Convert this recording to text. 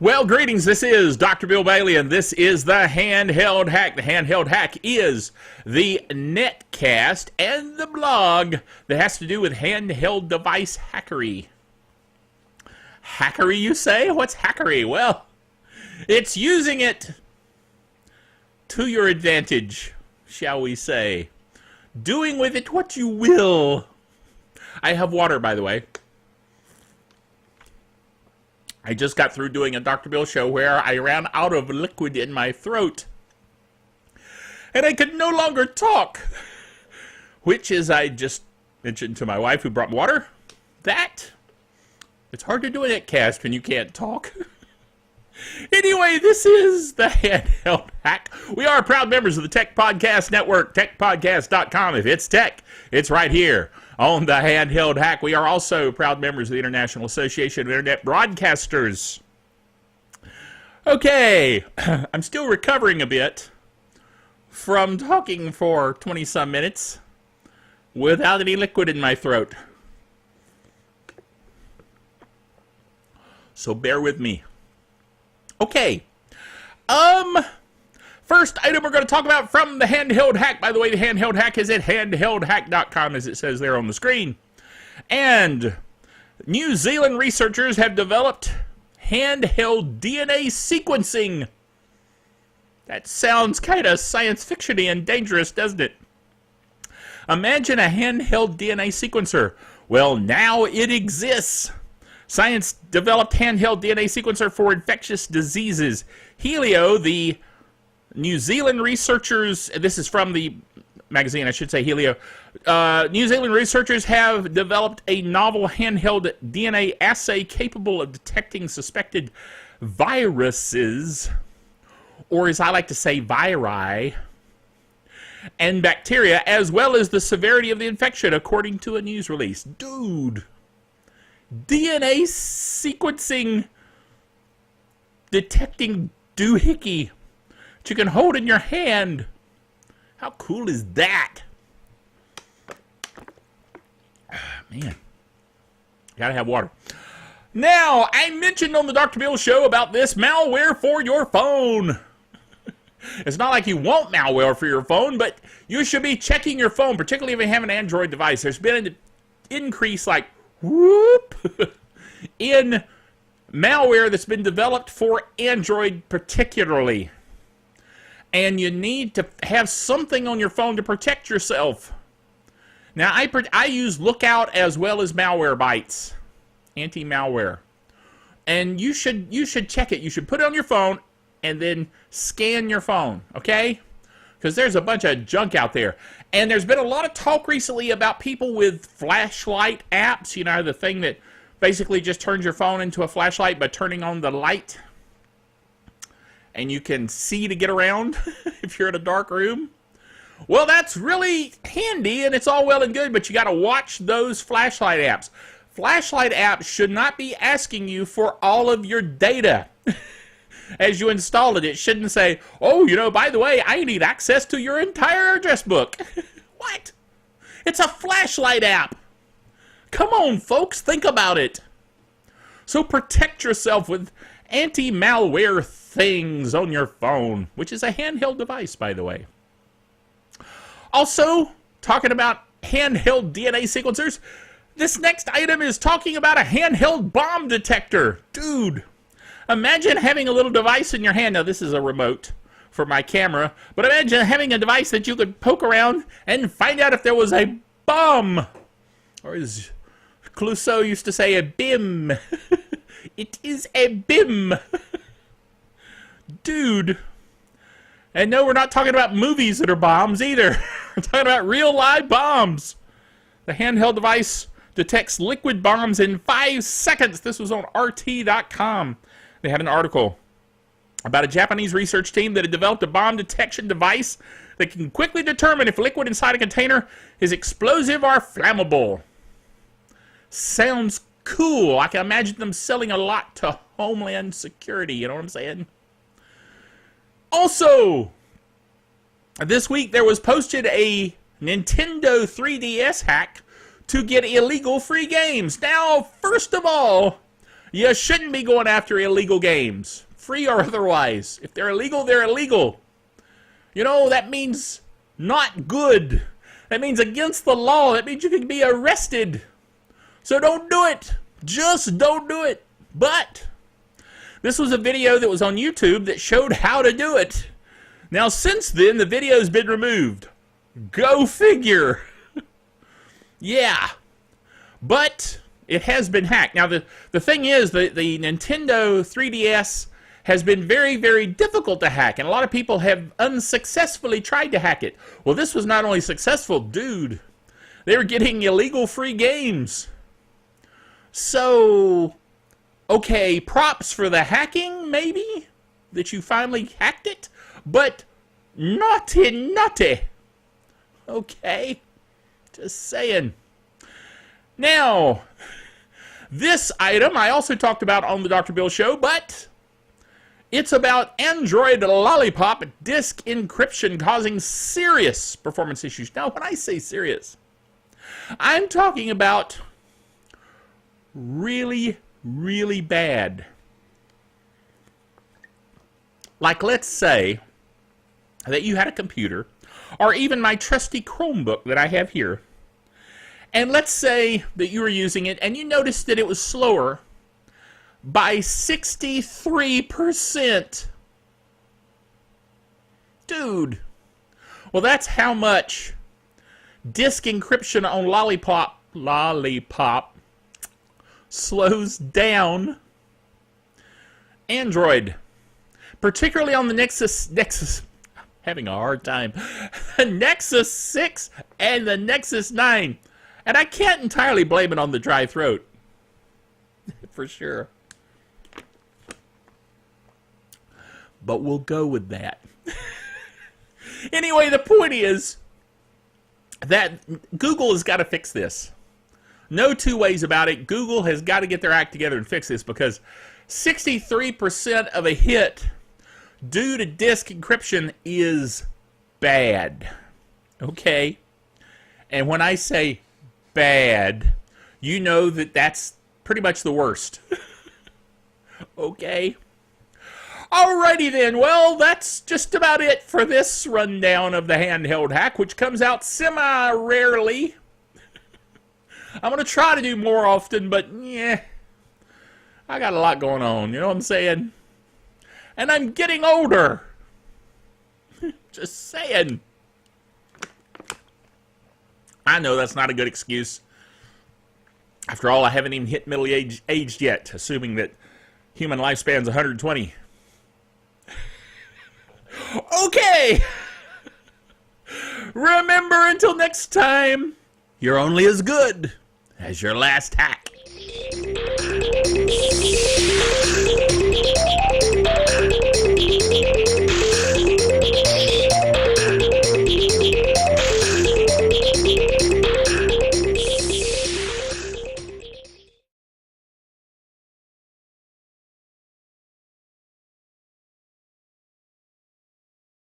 Well, greetings. This is Dr. Bill Bailey, and this is the Handheld Hack. The Handheld Hack is the netcast and the blog that has to do with handheld device hackery. Hackery, you say? What's hackery? Well, it's using it to your advantage, shall we say. Doing with it what you will. I have water, by the way. I just got through doing a Dr. Bill show where I ran out of liquid in my throat. And I could no longer talk. Which, as I just mentioned to my wife who brought water, it's hard to do a netcast when you can't talk. Anyway, this is the Handheld Hack. We are proud members of the Tech Podcast Network, techpodcast.com. If it's tech, it's right here on the Handheld Hack. We are also proud members of the International Association of Internet Broadcasters. Okay, I'm still recovering a bit from talking for 20-some minutes without any liquid in my throat. So bear with me. Okay, first item we're going to talk about from the Handheld Hack. By the way, the Handheld Hack is at handheldhack.com, as it says there on the screen. And New Zealand researchers have developed handheld DNA sequencing. That sounds kind of science fiction-y and dangerous, doesn't it? Imagine a handheld DNA sequencer. Well, now it exists. Science developed handheld DNA sequencer for infectious diseases. Helio, the New Zealand researchers, this is from the magazine, I should say, Helio. New Zealand researchers have developed a novel handheld DNA assay capable of detecting suspected viruses, or as I like to say, viri, and bacteria, as well as the severity of the infection, according to a news release. Dude, DNA sequencing detecting doohickey that you can hold in your hand. How cool is that? Man, gotta have water. Now, I mentioned on the Dr. Bill show about this malware for your phone. It's not like you want malware for your phone, but you should be checking your phone, particularly if you have an Android device. There's been an increase like whoop in malware that's been developed for Android particularly. And you need to have something on your phone to protect yourself. Now, I use Lookout as well as Malwarebytes, anti-malware. And you should check it. You should put it on your phone and then scan your phone, okay? Because there's a bunch of junk out there. And there's been a lot of talk recently about people with flashlight apps, you know, the thing that basically just turns your phone into a flashlight by turning on the light. And you can see to get around if you're in a dark room. Well, that's really handy, and it's all well and good, but you got to watch those flashlight apps. Flashlight apps should not be asking you for all of your data as you install it. It shouldn't say, oh, you know, by the way, I need access to your entire address book. What? It's a flashlight app. Come on, folks, think about it. So protect yourself with anti-malware things on your phone, which is a handheld device, by the way. Also, talking about handheld DNA sequencers, this next item is talking about a handheld bomb detector. Dude, imagine having a little device in your hand. Now, this is a remote for my camera, but imagine having a device that you could poke around and find out if there was a bomb. Or as Clouseau used to say, a BIM. It is a BIM. Dude. And no, we're not talking about movies that are bombs either. We're talking about real live bombs. The handheld device detects liquid bombs in 5 seconds. This was on RT.com. They have an article about a Japanese research team that had developed a bomb detection device that can quickly determine if liquid inside a container is explosive or flammable. Sounds cool. I can imagine them selling a lot to Homeland Security. You know what I'm saying? Also, this week there was posted a Nintendo 3DS hack to get illegal free games. Now, first of all, You shouldn't be going after illegal games, free or otherwise. If they're illegal, they're illegal. You know, that means not good. That means against the law. That means you can be arrested. So don't do it. Just don't do it. But this was a video that was on YouTube that showed how to do it. Now, since then, the video's been removed. Go figure. Yeah. But it has been hacked. Now, the thing is, the Nintendo 3DS has been very, very difficult to hack, and a lot of people have unsuccessfully tried to hack it. Well, this was not only successful, dude. They were getting illegal free games. So, okay, props for the hacking, maybe, that you finally hacked it, but naughty. Okay, just saying. Now, this item I also talked about on the Dr. Bill Show, but it's about Android Lollipop disk encryption causing serious performance issues. Now, when I say serious, I'm talking about really, really bad. Like, let's say that you had a computer, or even my trusty Chromebook that I have here, and let's say that you were using it and you noticed that it was slower by 63%. Dude. Well, that's how much disk encryption on Lollipop slows down Android. Particularly on the Nexus, having a hard time. The Nexus 6 and the Nexus 9. And I can't entirely blame it on the dry throat. For sure. But we'll go with that. Anyway, the point is that Google has got to fix this. No two ways about it. Google has got to get their act together and fix this, because 63% of a hit due to disk encryption is bad. Okay? And when I say bad, you know that that's pretty much the worst. Okay? Alrighty then, well, that's just about it for this rundown of the handheld hack, which comes out semi-rarely. I'm going to try to do more often, but yeah, I got a lot going on, you know what I'm saying? And I'm getting older. Just saying. I know that's not a good excuse. After all, I haven't even hit middle aged yet, assuming that human lifespan's 120. Okay! Remember, until next time, you're only as good as your last hack.